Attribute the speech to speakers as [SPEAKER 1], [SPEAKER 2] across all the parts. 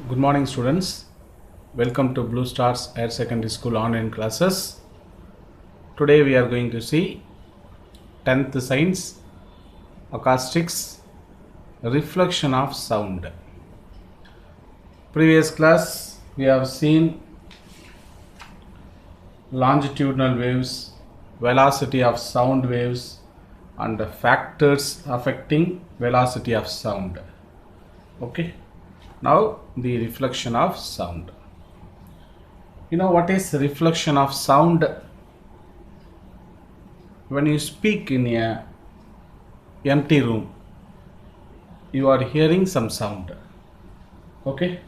[SPEAKER 1] Good morning, students. Welcome to Blue Stars Higher Secondary School online classes. Today we are going to see 10th Science Acoustics Reflection of Sound. Previous class we have seen longitudinal waves, velocity of sound waves, and the factors affecting velocity of sound. Okay. Now the reflection of sound. You know what is reflection of sound? When you speak in a empty room, you are hearing some sound. Okay,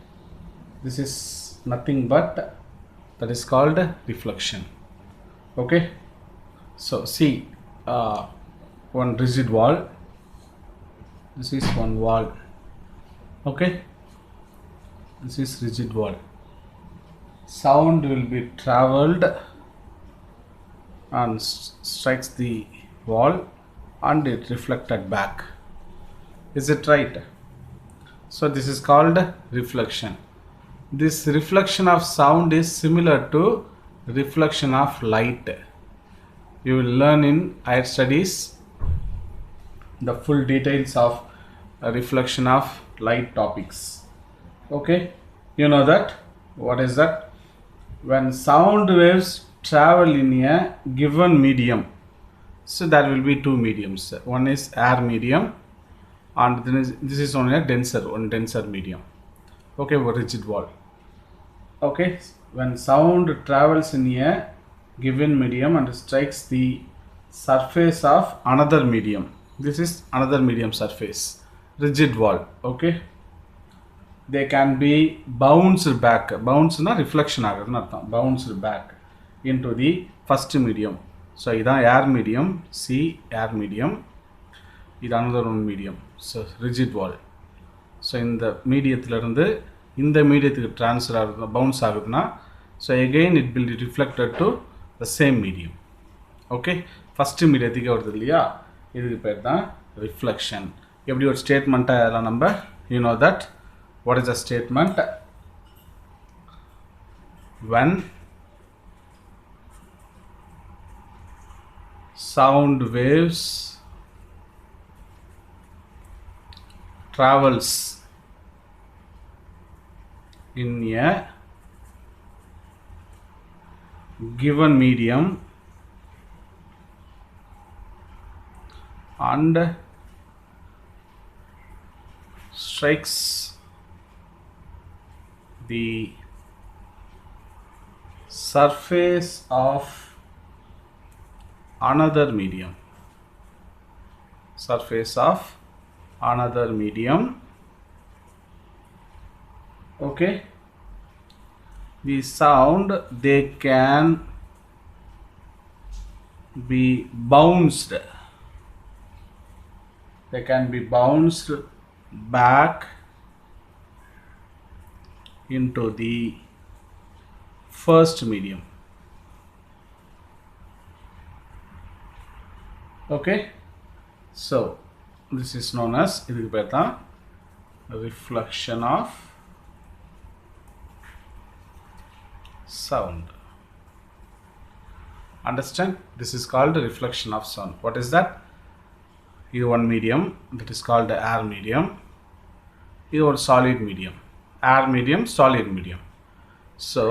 [SPEAKER 1] this is nothing but that is called reflection. Okay, so see one rigid wall. This is one wall. Okay, this is rigid wall. Sound will be traveled and strikes the wall and it reflected back. Is it right? So this is called reflection. This reflection of sound is similar to reflection of light. You will learn in higher studies the full details of reflection of light topics. Okay, you know that. What is that? When sound waves travel in a given medium, so there will be two mediums. One is air medium, and then this is only a denser medium. Okay, rigid wall. Okay, when sound travels in a given medium and strikes the surface of another medium, this is another medium surface, rigid wall. Okay, they can be bounced back. Bounce na reflection agudunu artham. Bounced back into the first medium. So idan air medium, C air medium. This another one medium. So rigid wall. So in the mediathila irundhu இந்த மீடியத்துக்கு transfer ஆகுதுன்னா bounce ஆகுதுன்னா so again it will reflected to the same medium. Okay, first மீடியத்துக்கே வருது இல்லையா, இதுக்கு பேர் தான் ரிஃப்ளெக்ஷன். எப்படி ஒரு ஸ்டேட்மெண்ட்டாக அதெல்லாம் நம்ம you know that. What is the statement? when sound waves travels in a given medium and strikes the surface of another medium, okay, the sound they can be bounced back into the first medium. Okay, so this is known as idhukku per thaan reflection of sound. Understand? This is called reflection of sound. What is that? This one medium, that is called air medium. This one solid medium. Air medium, solid medium. So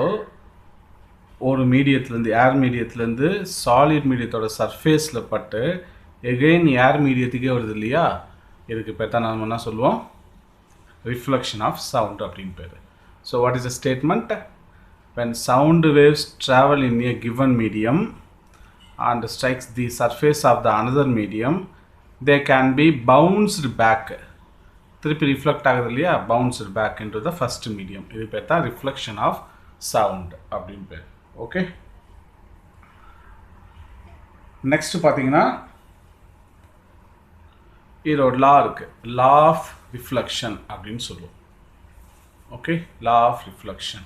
[SPEAKER 1] ஒரு மீடியத்துலேருந்து ஏர் மீடியத்துலேருந்து solid மீடியத்தோட சர்ஃபேஸில் பட்டு again ஏர் மீடியத்துக்கே வருது இல்லையா, இதுக்கு பேர் தான் நம்ம என்ன சொல்லுவோம்? ரிஃப்ளெக்ஷன் ஆஃப் சவுண்ட் அப்படின்னு பேர். So what is the statement? when sound waves travel in a given medium and strikes the surface of the another medium, they can be bounced back. திருப்பி ரிஃப்ளெக்ட் ஆகுது இல்லையா, bounced back into the first medium. இது பேர் தான் reflection of sound அப்படின்னு பேர். Okay, next பார்த்தீங்கன்னா இது ஒரு லா இருக்கு, லா ஆஃப் ரிஃப்ளெக்ஷன் அப்படின்னு சொல்லுவோம். Okay, law of reflection.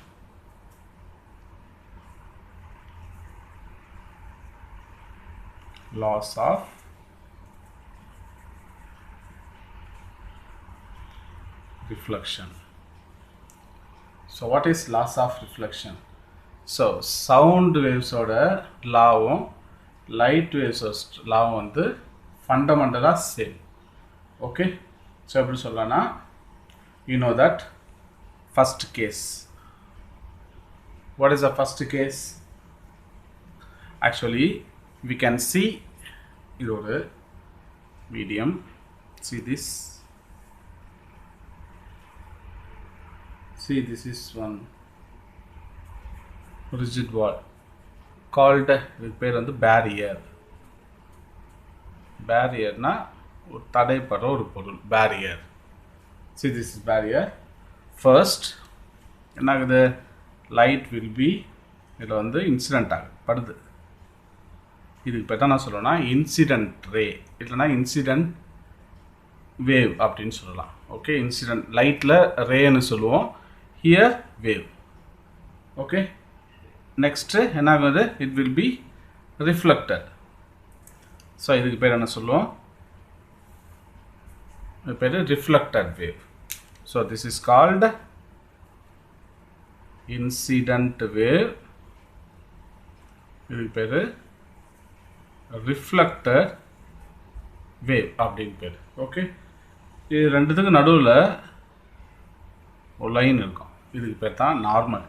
[SPEAKER 1] laws of reflection. So what is laws of reflection? So sound waves oda lawum light waves lawum வந்து fundamentally same. Okay, so எப்படி சொல்லனா, you know that first case. What is the first case? Actually we can see இது ஒரு medium. See this. See, this is one rigid wall called பேர் வந்து barrier. Barrier na ஒரு தடைப்படுற ஒரு பொருள் barrier. See, this is barrier. First என்ன ஆகுது, light will be இதில் வந்து இன்சிடென்ட் ஆகுது, படுது. இதுக்கு பேர் தான் நான் சொல்லுவேன்னா இன்சிடென்ட் ரே, இல்லைனா இன்சிடென்ட் வேவ் அப்படின்னு சொல்லலாம். ஓகே, இன்சிடென்ட் லைட்டில் ரேன்னு சொல்லுவோம், ஹியர் வேவ். ஓகே, நெக்ஸ்ட்டு என்ன ஆகுது, it will B reflected. So இதுக்கு பேர் என்ன சொல்லுவோம், இது பேர் reflected wave. So this is called incident wave. இதுக்கு பேர் ரிஃப்ளெக்டட் வேவ் அப்படின்னு பேர். ஓகே, இது ரெண்டுத்துக்கு நடுவில் ஒரு லைன் இருக்கும், இதுக்கு பேர் தான் நார்மல்.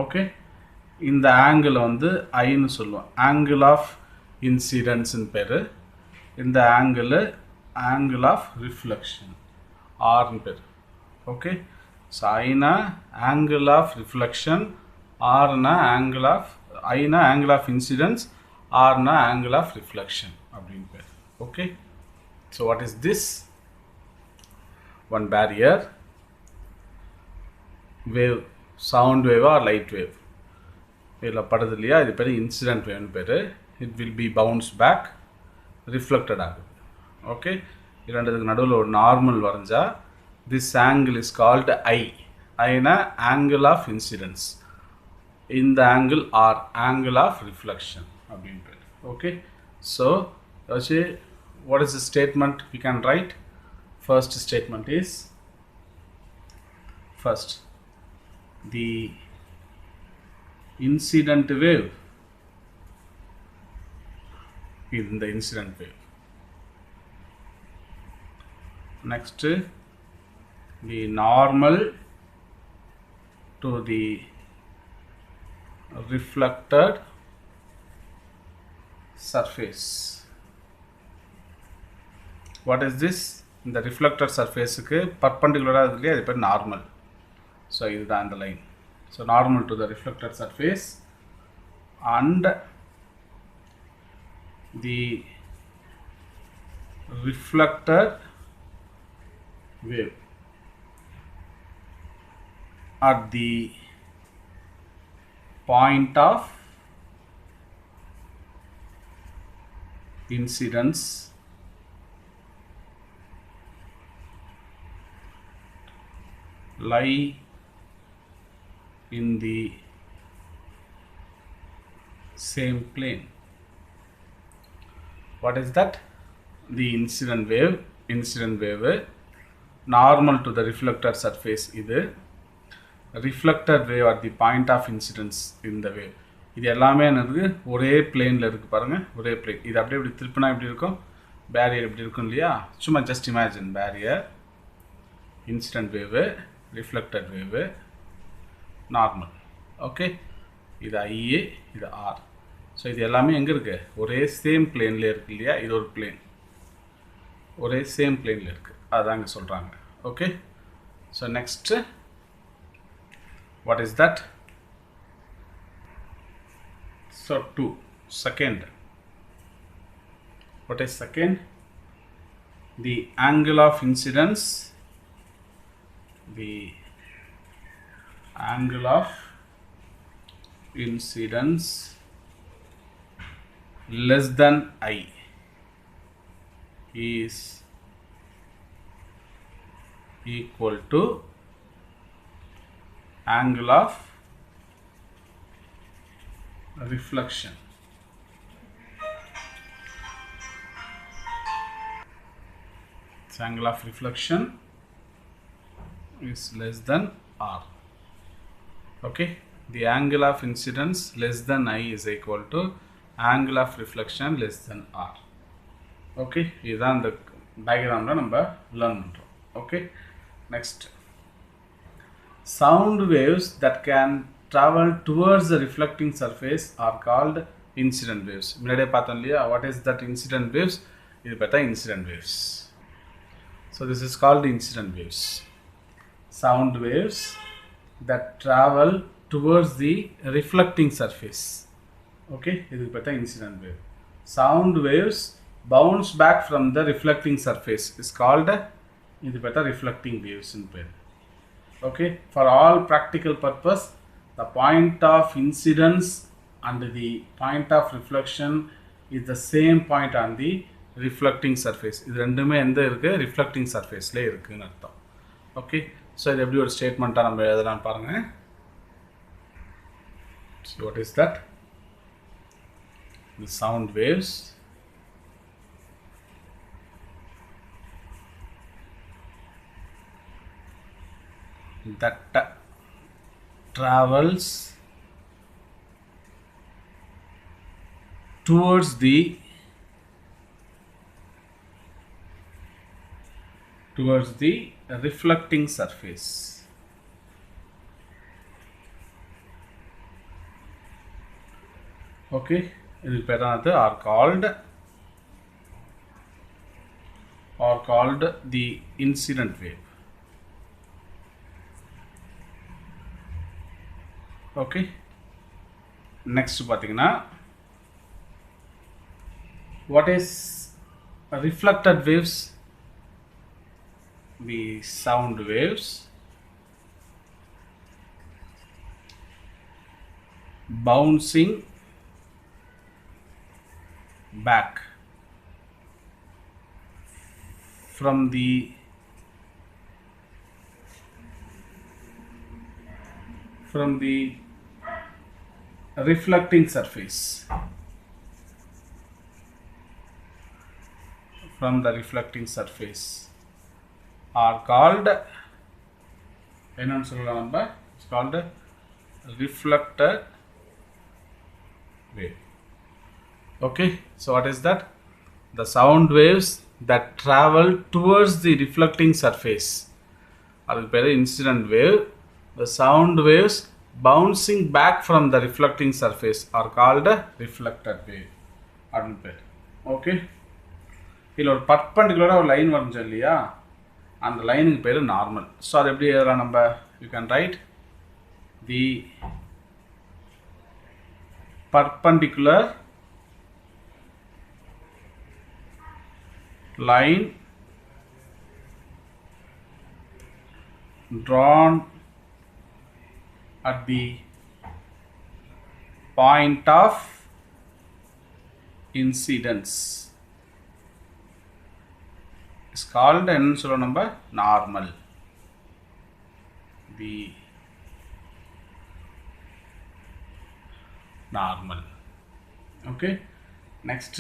[SPEAKER 1] ஓகே, இந்த ஆங்கிள் வந்து ஐன்னு சொல்லுவோம், ஆங்கிள் ஆஃப் இன்சிடென்ட்ஸ்ன்னு பேர். இந்த ஆங்கிள் ஆஃப் ரிஃப்ளெக்ஷன் ஆர்னு பேர். ஓகே, ஸோ ஐனா ஆங்கிள் ஆஃப் ரிஃப்ளெக்ஷன், ஆர்னா ஆங்கிள் ஆஃப், ஐனா ஆங்கிள் ஆஃப் இன்சிடென்ட்ஸ், ஆர்னா ஆங்கிள் ஆஃப் ரிஃப்ளெக்ஷன் அப்படின்னு பேர். Okay, so what is this? One barrier, wave, sound wave or light wave. இதில் படுது இல்லையா, இது பேர் இன்சிடென்ட் வேவ்னு பேர். It will be bounce back, reflected ஆகுது. ஓகே, இரண்டுத்துக்கு நடுவில் ஒரு நார்மல் வரைஞ்சா this angle is called I. ஐனா ஆங்கிள் ஆஃப் இன்சிடென்ட்ஸ், இந்த angle R angle of reflection அப்படின்னு பேர். Okay, so what is the statement we can write? First statement is, first, the incident wave is the incident wave. Next, the normal to the reflected surface. What is this? இந்த reflected சர்ஃபேஸுக்கு பர்பண்டிகுலராக இருக்குது இல்லையா, அது பேர் normal. So இதுதான் இந்த line. So normal to the reflected surface and the reflected wave at the point of incidence lie in the same plane. What is that? The incident wave normal to the reflected surface. இது reflected wave at the point of incidence in the wave. இது எல்லாமே என்னது, ஒரே பிளேனில் இருக்குது பாருங்கள், ஒரே plane. இது அப்படியே இப்படி திருப்பினா எப்படி இருக்கும், பேரியர் எப்படி இருக்கும் இல்லையா. சும்மா ஜஸ்ட் இமேஜின், பேரியர், இன்சிடென்ட் வேவு, ரிஃப்ளெக்டட் வேவு, நார்மல். ஓகே, இது ஐஏ, இது ஆர். ஸோ இது எல்லாமே எங்கே இருக்குது, ஒரே சேம் பிளேனில் இருக்குது இல்லையா. இது ஒரு பிளேன், ஒரே சேம் பிளேனில் இருக்குது, அதுதான் இங்கே சொல்கிறாங்க. Okay, so next what is that? So second, what is second? The angle of incidence, the angle of incidence less than I is equal to angle of reflection. It's angle of reflection is less than r. Okay, the angle of incidence less than I is equal to angle of reflection less than r. Okay, இதுதான் இந்த டயக்ராம்ல நம்ம learn பண்றோம். Okay, next, sound waves that can travel towards the reflecting surface are called incident waves. முன்னாடியே பார்த்தோம் இல்லையா, what is that incident waves? இது பார்த்தா incident waves. So this is called incident waves. Sound waves that travel towards the reflecting surface. Okay, இது பார்த்தா incident wave. Sound waves bounce back from the reflecting surface is called இது பார்த்தா reflecting waves in பேர். Okay, for all practical purpose, the point of incidence and the point of reflection is the same point on the reflecting surface. இது ரெண்டுமே எந்த இருக்கு, reflecting surfaceல இருக்குன்னு அர்த்தம். Okay, so இது எப்படி ஒரு ஸ்டேட்மெண்ட்டாக நம்ம எழுதலாம் பாருங்க. So what is that? The sound waves that travels towards the reflecting surface. Okay, இதுக்கு பேரானது are called the incident wave. Okay, next பார்த்தீங்கன்னா, what is reflected waves? The sound waves bouncing back from the reflecting surface. From the reflecting surface are called, என்னன்னு சொல்லலாம் நம்ம, it's called reflected wave. Okay, so what is that? The sound waves that travel towards the reflecting surface, அதுக்கு பேரு incident wave. The sound waves bouncing back from the reflecting surface are called reflected wave அப்படின்னு பேர். Okay, இதில் ஒரு பர்பண்டிகுலராக ஒரு line வரைஞ்சோம் இல்லையா, அந்த லைனுக்கு பேர் நார்மல். ஸோ அது எப்படி எழுதலாம் நம்ம? You can right the perpendicular line drawn at the point of incidence is called என்னன்னு சொல்லுவோம் நம்ம, normal. The normal. Okay, next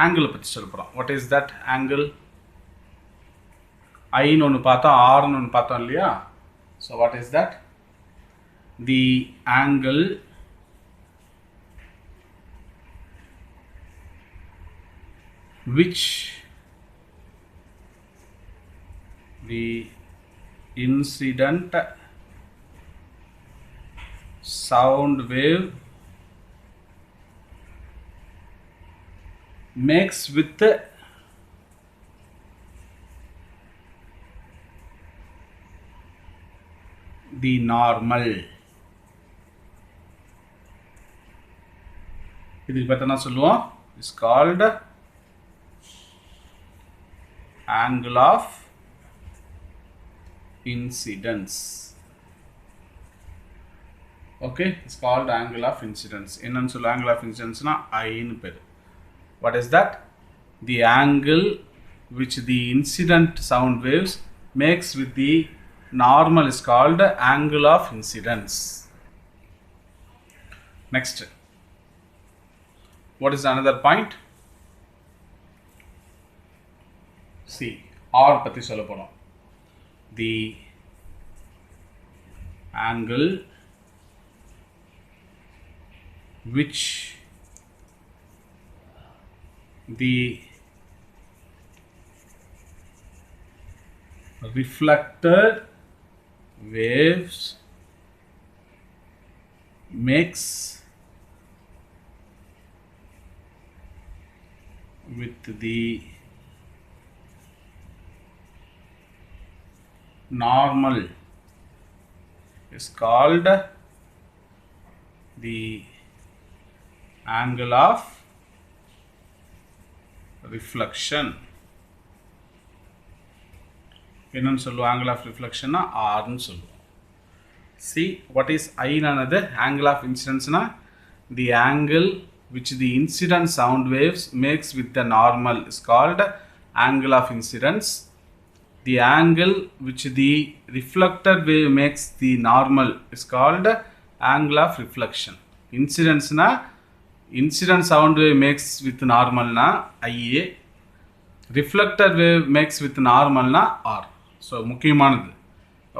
[SPEAKER 1] angle பற்றி சொல்ல போகிறோம். What is that angle? ஐன்னு ஒன்று பார்த்தோம், ஆர்னு ஒன்று பார்த்தோம் இல்லையா. So what is that? The angle which the incident sound wave makes with the normal. இதுக்கு பார்த்தா சொல்லுவோம், is called angle of incidence. Okay, it's called angle of incidence. என்னன்னு சொல்லுவோம் angle of incidence னா ஐன்னு பேர். What is that? The angle which the incident sound waves makes with the normal is called angle of incidence. Next, what is another point? See, R பத்தி சொல்ல போறோம். The angle which the reflected waves makes with the normal is called the angle of reflection. என்னன்னு சொல்லுவோம் angle of reflection னா r ன்னு சொல்லுவோம். See what is I another angle of incidence na the angle which the incident sound waves makes with the normal is called angle of incidence. The angle which the reflected wave makes the normal is called angle of reflection. Incidence na incident sound wave makes with normal na IA, reflected wave makes with normal na R. So முக்கியமானது.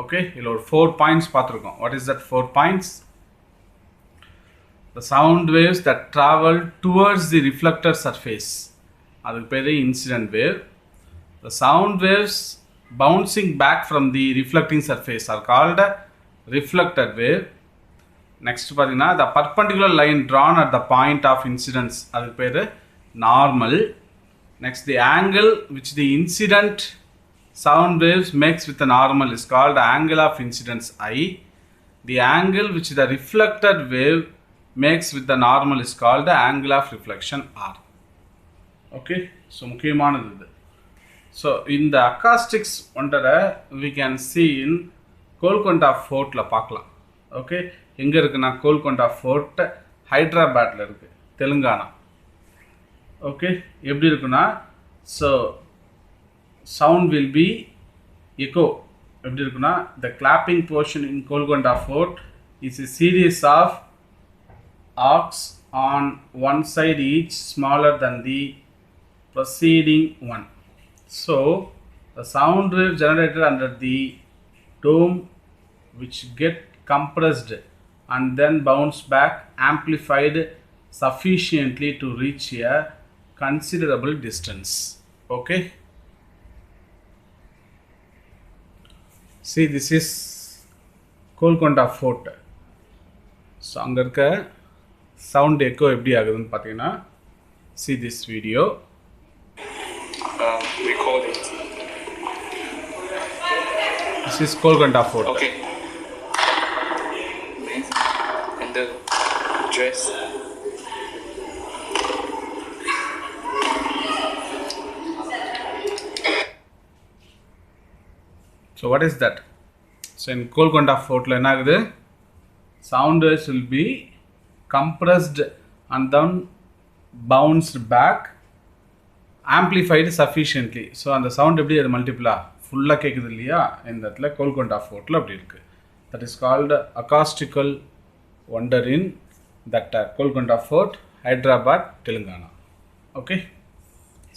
[SPEAKER 1] Okay, இதுல ஒரு 4 points பார்த்திருக்கோம். What is that 4 points? The sound waves that travel towards the reflected surface, அதுக்கு பேரு incident wave. The sound waves bouncing back from the reflecting surface are called reflected wave. Next பாத்தீங்கன்னா the perpendicular line drawn at the point of incidence, அதுக்கு பேரு normal. Next, the angle which the incident sound waves makes with the normal is called angle of incidence I. The angle which the reflected wave makes with the normal is called the angle of reflection R. Okay, so முக்கியமானது இது. So in the acoustics ஒன்றரை we can see in Golconda ஃபோர்ட்ல பார்க்கலாம். Okay, எங்க இருக்குன்னா Golconda fort ஹைதராபாத்ல இருக்கு, Telangana. Okay, எப்படி இருக்குன்னா so sound will be echo. எப்படி இருக்குன்னா the clapping portion in Golconda Fort is a series of arcs on one side each smaller than the preceding one. So the sound wave generated under the dome which get compressed and then bounce back amplified sufficiently to reach a considerable distance. Okay, see this is Golconda Fort. So அங்க இருக்க sound echo எப்படி ஆகுதுன்னு பாத்தீங்கன்னா see this video.
[SPEAKER 2] Record it.
[SPEAKER 1] This is Golconda Fort.
[SPEAKER 2] Okay. And the dress.
[SPEAKER 1] So what is that? So in Golconda Fort la enna agudhu, sound waves will be compressed and then bounced back amplified sufficiently. So அந்த sound எப்படி அது மல்டிபிளா ஃபுல்லா கேக்குது இல்லையா, இந்த இடத்துல கோல்கொண்டா ஃபோர்ட்ல அப்படி இருக்கு. That is called acoustical wonder in that Golconda Fort, Hyderabad, Telangana. Okay,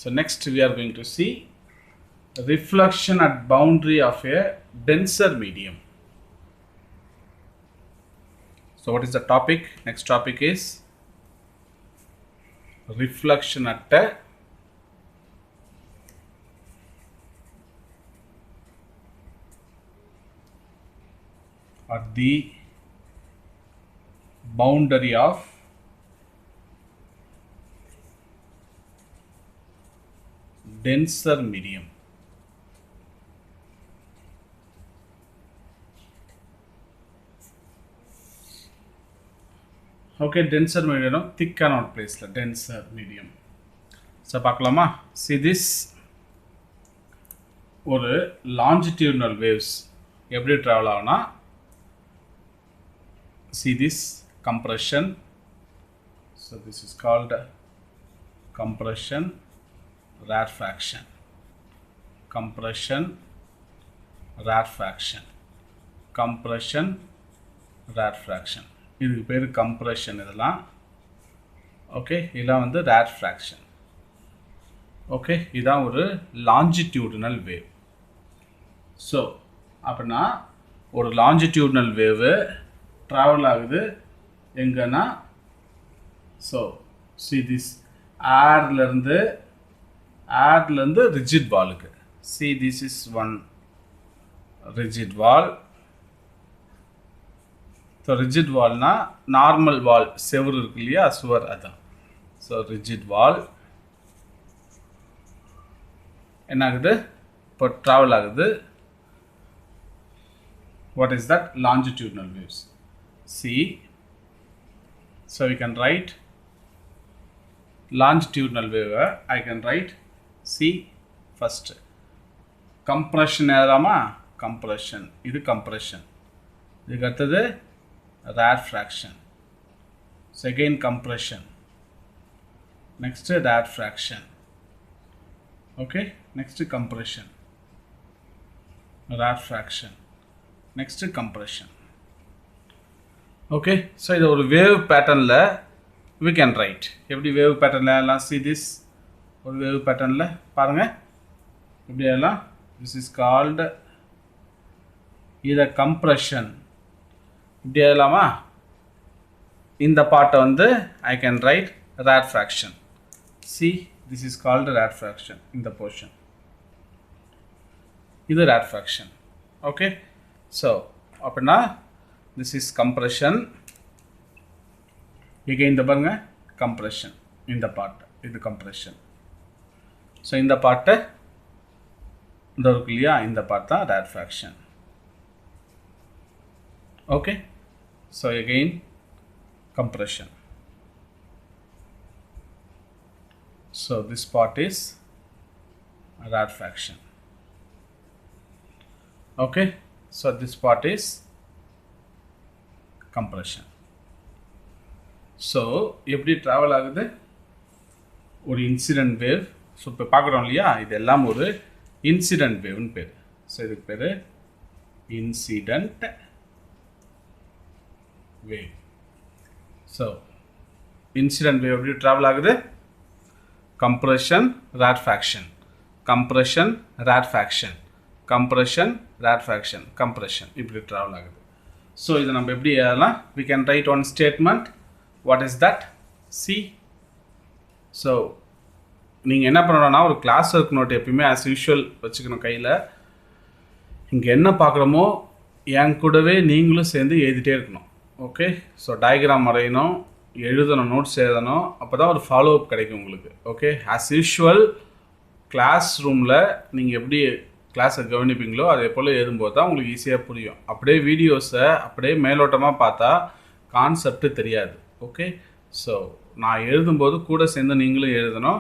[SPEAKER 1] so next we are going to see reflection at boundary of a denser medium. So what is the topic? Next topic is reflection at the boundary of denser medium. Okay, denser medium, thick cannot place la denser medium. So பார்க்கலாமா? See this ஒரு longitudinal waves எப்படி travel ஆகும்னா, see this compression. So this is called compression, rarefaction, compression, rarefaction, compression, rarefaction. இதுக்கு பேர் compression இதெல்லாம். Okay, இதெல்லாம் வந்து rarefaction. Okay, இதான் ஒரு longitudinal wave. ஸோ அப்படின்னா ஒரு லாஞ்சிடியூட்னல் வேவு ட்ராவல் ஆகுது எங்கன்னா, ஸோ சி திஸ் ஏர்லேருந்து ரிஜிட் வாலுக்கு. See this is one rigid wall. So rigid வால்னா நார்மல் வால், செவுரு இருக்கு இல்லையா, சுவர், அதான். ஸோ ரிஜிட் வால் என்ன ஆகுது, இப்போ ட்ராவல் ஆகுது. What is that? Longitudinal waves. C. So we can write longitudinal wave. I can write C first. Compression ஏதாமா, compression. இது compression. இதுக்கு அடுத்தது rarefaction. So again compression. Next rarefaction. Okay. Next compression. Rarefaction. Next compression. Okay, so இது ஒரு wave patternல we can write. எப்படி wave patternல எல்லாம், see this ஒரு wave patternல பாருங்க எப்படி எல்லாம், this is called இத compression. இப்படி எல்லாமா, இந்த பார்ட்டை வந்து I can write rarefaction. See, this is called rarefaction in the portion. இது rarefaction. Okay. So, அப்படின்னா this is compression. again இந்த பாருங்க compression, இந்த part இது compression. So இந்த part இந்த இருக்கு இல்லையா, இந்த part தான் rarefaction. Okay. So again compression. So this part is rarefaction. Okay. So this part is compression. So எப்படி travel ஆகுது, ஒரு incident wave. ஸோ இப்போ பார்க்குறோம் இல்லையா, இது எல்லாம் ஒரு incident waveன்னு பேர். ஸோ இதுக்கு பேர் incident wave. So incident wave எப்படி travel ஆகுது, compression, rarefaction, compression, rarefaction, compression, rarefaction, compression, இப்படி ட்ராவல் ஆகுது. ஸோ இதை நம்ம எப்படி எழுதலாம், we can write one statement. What is that? See. So நீங்கள் என்ன பண்ணணும்னா, ஒரு கிளாஸ் ஒர்க் நோட் எப்பயுமே ஆஸ் யூஷுவல் வச்சுக்கணும் கையில். இங்கே என்ன பார்க்குறோமோ என் கூடவே நீங்களும் சேர்ந்து எழுதிட்டே இருக்கணும். ஓகே. ஸோ டயக்ராம் வரையணும், எழுதணும், நோட்ஸ் எழுதணும், அப்போ தான் ஒரு ஃபாலோ அப் கிடைக்கும் உங்களுக்கு. ஓகே. ஆஸ் யூஷுவல் கிளாஸ் ரூமில் நீங்கள் எப்படி கிளாஸை கவனிப்பீங்களோ அதே போல் எழுதும்போது தான் உங்களுக்கு ஈஸியாக புரியும். அப்படியே வீடியோஸை அப்படியே மேலோட்டமாக பார்த்தா கான்செப்ட் தெரியாது. ஓகே. ஸோ நான் எழுதும்போது கூட சேர்ந்து நீங்களும் எழுதணும்.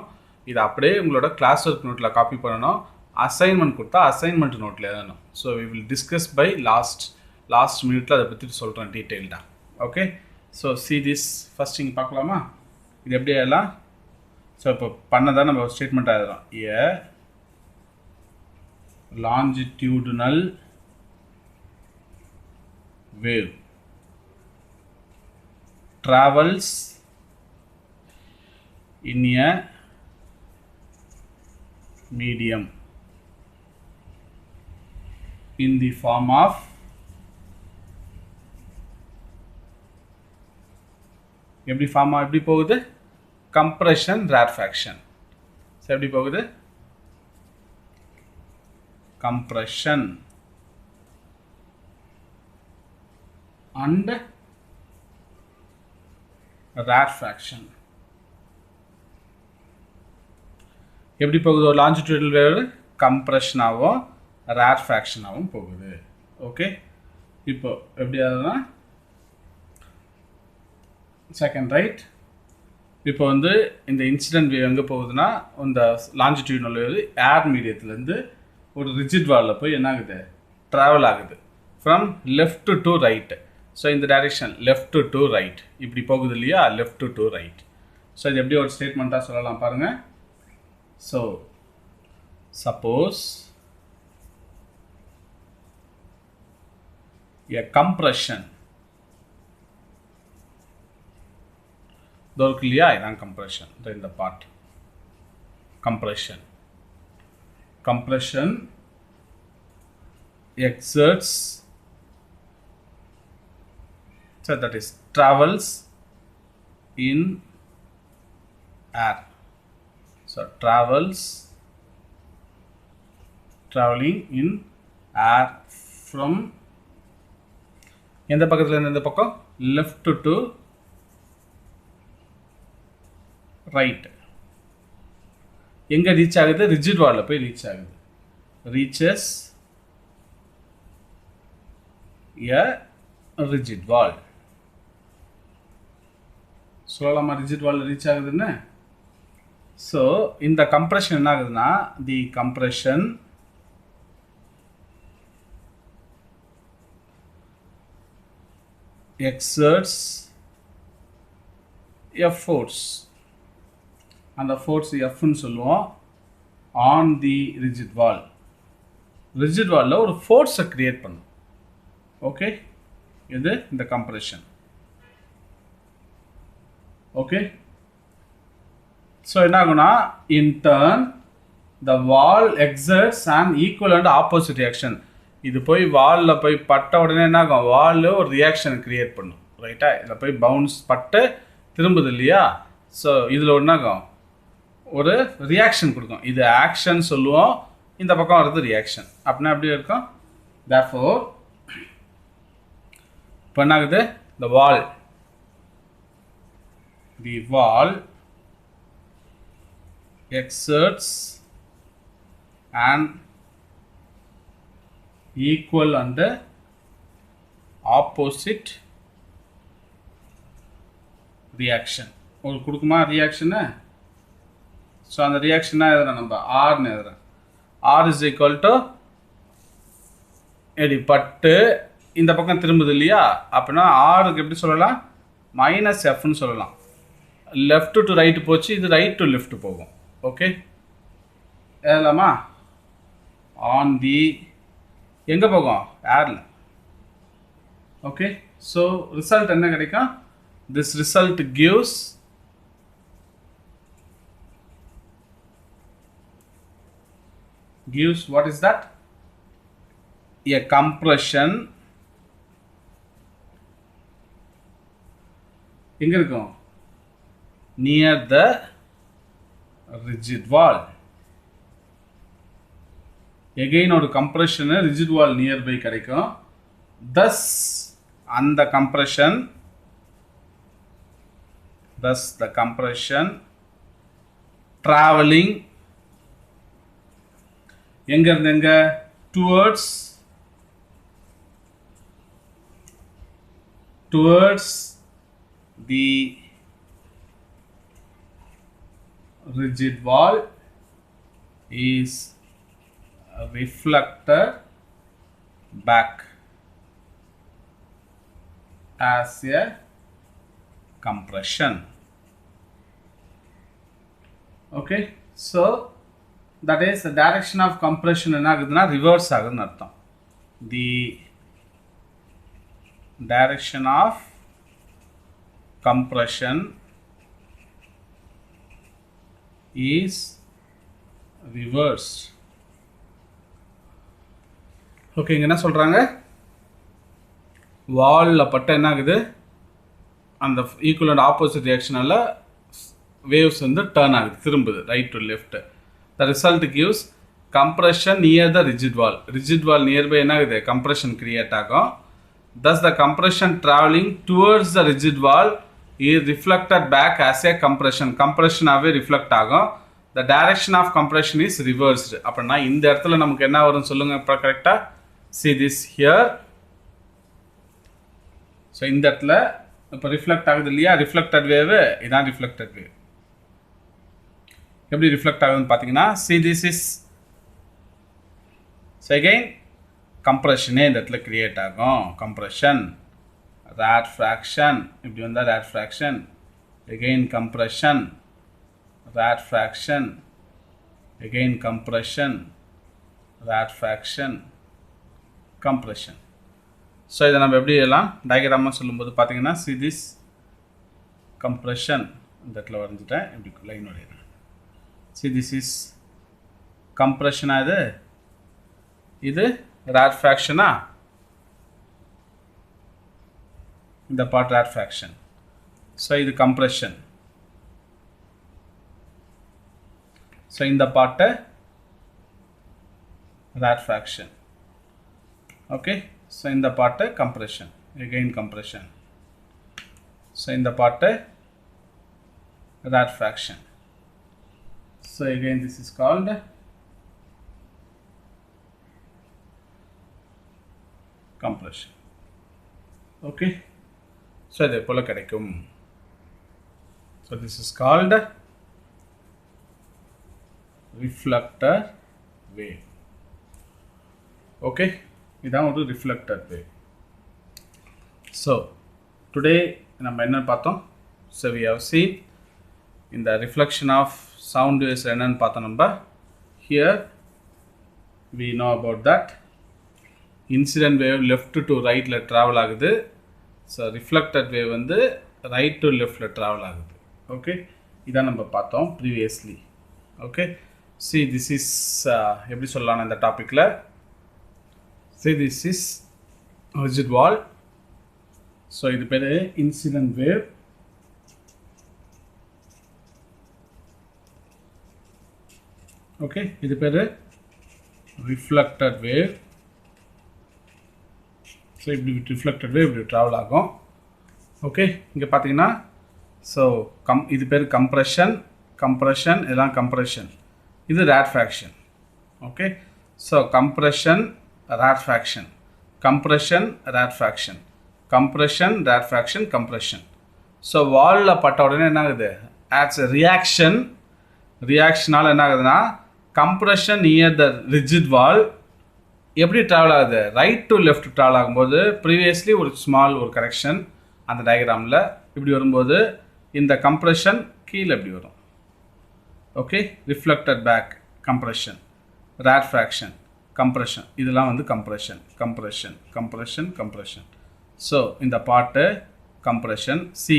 [SPEAKER 1] இதை அப்படியே உங்களோட கிளாஸ் ஒர்க் நோட்டில் காப்பி பண்ணணும். அசைன்மெண்ட் கொடுத்தா அசைன்மெண்ட் நோட்டில் எழுதணும். So we will discuss by last மினிட்ல அதை பற்றி சொல்கிறேன் டீட்டெயில்டாக. Okay. So see this first இங்கே பார்க்கலாமா, இது எப்படி எழுதலாம். ஸோ இப்போ பண்ணதான் நம்ம ஸ்டேட்மெண்ட் எழுதுறோம். ஏ longitudinal wave travels in a medium in the form of எப்படி ஃபார்மா எப்படி போகுது, கம்ப்ரெஷன், rarefaction. ஸோ எப்படி போகுது, compression and rarefaction. எப்படி போகுது, ஒரு longitudinal wave compression ஆகும், rarefaction ஆகும் போகுது. ஓகே. இப்போ எப்படி ஆகுதுன்னா, செகண்ட் ரைட். இப்போ வந்து இந்த இன்சிடென்ட் வேவ் எங்கே போகுதுன்னா, இந்த longitudinal wave ஏர் மீடியத்துலேருந்து ஒரு ரிஜிட் வாலில் போய் என்ன ஆகுது, ட்ராவல் ஆகுது from left to right. So இந்த டைரெக்ஷன் லெஃப்ட் டு ரைட் இப்படி போகுது இல்லையா, லெஃப்ட் டு ரைட். ஸோ இது எப்படி ஒரு ஸ்டேட்மெண்ட்டாக சொல்லலாம் பாருங்கள். ஸோ சப்போஸ் எ கம்ப்ரெஷன் இருக்கு இல்லையா, இதான் கம்ப்ரெஷன். இந்த part compression exerts So that is travels in air. So traveling in air from எந்த பக்கத்துல இருந்து இந்த பக்கம் left to right. எங்க ரீச் ஆகுது? ரிஜிட் வால்ல போய் ரீச் ஆகுது. reaches a rigid wall. சொல்லலாமா ரிஜிட் வால் ரீச் ஆகுதுன்னு? ஸோ இந்த கம்ப்ரெஷன் என்ன ஆகுதுன்னா, தி கம்ப்ரெஷன் exerts a force. அந்த ஃபோர்ஸ் எஃப்னு சொல்லுவோம். On the rigid wall. Rigid வாலில் ஒரு ஃபோர்ஸை கிரியேட் பண்ணும். ஓகே, இது இந்த கம்ப்ரெஷன். ஓகே, ஸோ என்ன ஆகும்னா, இன் turn the wall exerts and equal and opposite reaction. இது போய் வாலில் போய் பட்ட உடனே என்ன ஆகும்? வாலில் ஒரு ரியாக்ஷன் கிரியேட் பண்ணும். ரைட்டா? இதில் போய் பவுன்ஸ் பட்டு திரும்புது இல்லையா? ஸோ இதில் என்ன ஆகும்? ஒரு ரியாக்ஷன் கொடுக்கும். இது ஆக்ஷன் சொல்லுவோம், இந்த பக்கம் வர்றது ரியாக்ஷன். அப்படின்னா எப்படி இருக்கும்? therefore இப்போ என்ன ஆகுது? the wall exerts an equal and opposite reaction. ஒரு கொடுக்குமா ரியாக்ஷனு? ஸோ அந்த ரியாக்ஷனா எழுதுறோம் நம்ம ஆர்னு எழுதுறோம். ஆர் இஸ் ஈக்குவல் டு எடி பட்டு இந்த பக்கம் திரும்புது இல்லையா? அப்படின்னா ஆருக்கு எப்படி சொல்லலாம்? மைனஸ் எஃப்னு சொல்லலாம். லெஃப்ட் டு ரைட் போச்சு, இது ரைட் டு லெஃப்ட் போகும். ஓகே, எழுதலாமா? ஆன் தி எங்கே போகும்? ஏரில். ஓகே, ஸோ ரிசல்ட் என்ன கிடைக்கும்? This result gives what is that? A compression. எங்க இருக்கும்? near the rigid wall. again ஒரு compression rigid wall nearby கிடைக்கும். thus the compression traveling எங்க இருந்து எங்க? towards the rigid wall is reflected back as a compression. Okay, so that is the direction of compression என்ன ஆகுதுன்னா reverse ஆகுதுன்னு அர்த்தம். the direction of compression is reversed. Okay, இங்க என்ன சொல்றாங்க? வால்ல பட்ட என்ன ஆகுது? அந்த ஈக்குவல் அண்ட் ஆப்போசிட் ரியாக்ஷனால வேவ்ஸ் வந்து டர்ன் ஆகுது, திரும்புது right to left. The result gives compression near the rigid wall. Rigid wall nearby என்ன ஆகுது? compression create ஆகும். Thus the compression traveling towards the rigid wall is reflected back as a compression. compression ஆவே reflect ஆகும். The direction of compression is reversed. அப்படின்னா இந்த இடத்துல நமக்கு என்ன வரும் சொல்லுங்க இப்போ கரெக்டா? see this here. ஸோ இந்த இடத்துல இப்போ ரிஃப்ளெக்ட் ஆகுது இல்லையா? ரிஃப்ளெக்டட் வேவ் இதான் ரிஃப்ளெக்டட் வேவ். எப்படி ரிஃப்ளெக்ட் ஆகுதுன்னு பார்த்தீங்கன்னா, see this is again கம்ப்ரெஷனே இந்த இடத்துல கிரியேட் ஆகும். கம்ப்ரெஷன், ராட்ஃப்ராக்ஷன், இப்படி வந்தால் rarefaction, again compression, rarefaction, again compression, rarefaction, compression. So இதை நம்ம எப்படி எல்லாம் டயக்ராமாக சொல்லும்போது பார்த்தீங்கன்னா, see this கம்ப்ரெஷன் இந்த இடத்துல வரைஞ்சிட்டேன், இப்படி லைன் வரைகிறேன். see this is கம்ப்ரெஷனா, இது ராட்ஃப்ராக்ஷனா, இந்த பார்ட் rarefaction. ஸோ இது கம்ப்ரெஷன். ஸோ இந்த பார்ட்டை rarefaction. ஓகே, ஸோ இந்த பார்ட்டை கம்ப்ரெஷன், எகெயின் கம்ப்ரெஷன். ஸோ இந்த பார்ட்டை rarefaction. So again this is called compression. Okay, so இதே போல கிடைக்கும். So this is called reflector wave. Okay, இதான் ஒரு reflector wave. So today நம்ம என்ன பார்த்தோம்? So we have seen in the reflection of sound waves என்னன்னு பார்த்தோம் நம்ம. Here we know about that incident wave left to right ல travel ஆகுது. So reflected wave வந்து right to left ல travel ஆகுது. Okay, இதான் நம்ம பார்த்தோம் previously. Okay, see this is எப்படி சொல்லலாம் இந்த டாபிக்ல. See this is rigid wall. So இது பேரு incident wave. ஓகே, இது பேர் ரிஃப்ளெக்டட் வேவ். ஸோ இப்படி ரிஃப்ளெக்டட் வேவ் இப்படி ட்ராவல் ஆகும். ஓகே, இங்கே பார்த்தீங்கன்னா ஸோ இது பேர் கம்ப்ரெஷன், கம்ப்ரெஷன், இதெல்லாம் கம்ப்ரெஷன், இது rarefaction. Okay, so compression, rarefaction, compression, rarefaction, compression, rarefaction, compression. So வாலில் பட்ட உடனே என்ன ஆகுது? Ads reaction. ரியாக்ஷனால் என்ன ஆகுதுன்னா compression near the rigid wall எப்படி ட்ராவல் ஆகுது? ரைட் டு லெஃப்ட் ட்ராவல் ஆகும்போது ப்ரீவியஸ்லி ஒரு ஸ்மால் ஒரு கரெக்ஷன் அந்த டயக்ராமில் இப்படி வரும்போது இந்த கம்ப்ரெஷன் கீழே இப்படி வரும். Okay, reflected back compression, rarefaction, compression, இதெல்லாம் வந்து compression, compression, compression, compression. So இந்த பார்ட்டு கம்ப்ரெஷன். சி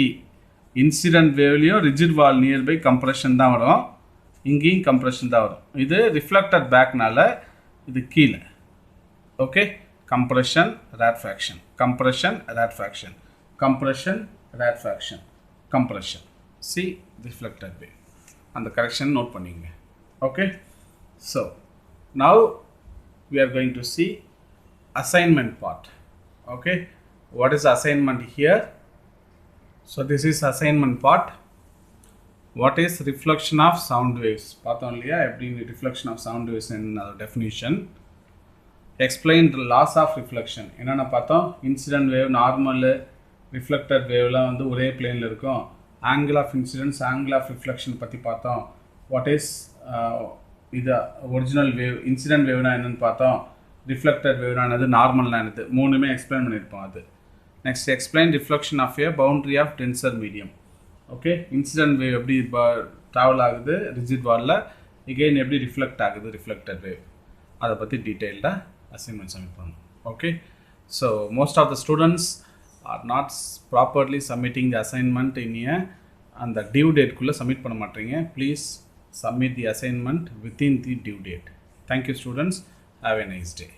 [SPEAKER 1] இன்சிடென்ட் வேவ்லேயும் ரிஜிட் வால் நியர்பை கம்ப்ரெஷன் தான் வரும், இங்கேயும் கம்ப்ரெஷன் தான் வரும். இது ரிஃப்ளெக்டட் பேக்னால இது கீழே. Okay, compression, rarefaction, compression, rarefaction, compression, rarefaction, compression. C reflected wave அந்த கரெக்ஷன் நோட் பண்ணிங்க. Okay, so now we are going to see assignment part. Okay, what is assignment here? So this is assignment part. What is reflection of sound waves? பார்த்தோம் இல்லையா எப்படி reflection of sound waves in definition. Explain the laws of reflection. என்னென்ன பார்த்தோம்? incident wave, normal, reflected waveலாம் வந்து ஒரே பிளேனில் இருக்கும். angle of incidence, angle of reflection பற்றி பார்த்தோம். what is இது ஒரிஜினல் வேவ், இன்சிடென்ட் வேவ்னா என்னென்னு பார்த்தோம். ரிஃப்ளெக்டட் வேவ்னா என்னது, நார்மல்னா என்னது, மூணுமே எக்ஸ்பிளைன் பண்ணியிருப்போம். அது next explain reflection of a boundary of denser medium. Okay, incident wave எப்படி ட்ராவல் ஆகுது ரிஜிட் வாலில், எகெயின் எப்படி ரிஃப்ளெக்ட் ஆகுது ரிஃப்ளெக்டட் வேவ், அதை பற்றி டீட்டெயில்டாக அசைன்மெண்ட் சப்மிட் பண்ணணும். Okay, so most of the students are not properly submitting the assignment இனிய அந்த டியூ டேட்குள்ளே சப்மிட் பண்ண மாட்டீங்க. Please submit the assignment within the due date. Thank you students. Have a nice day.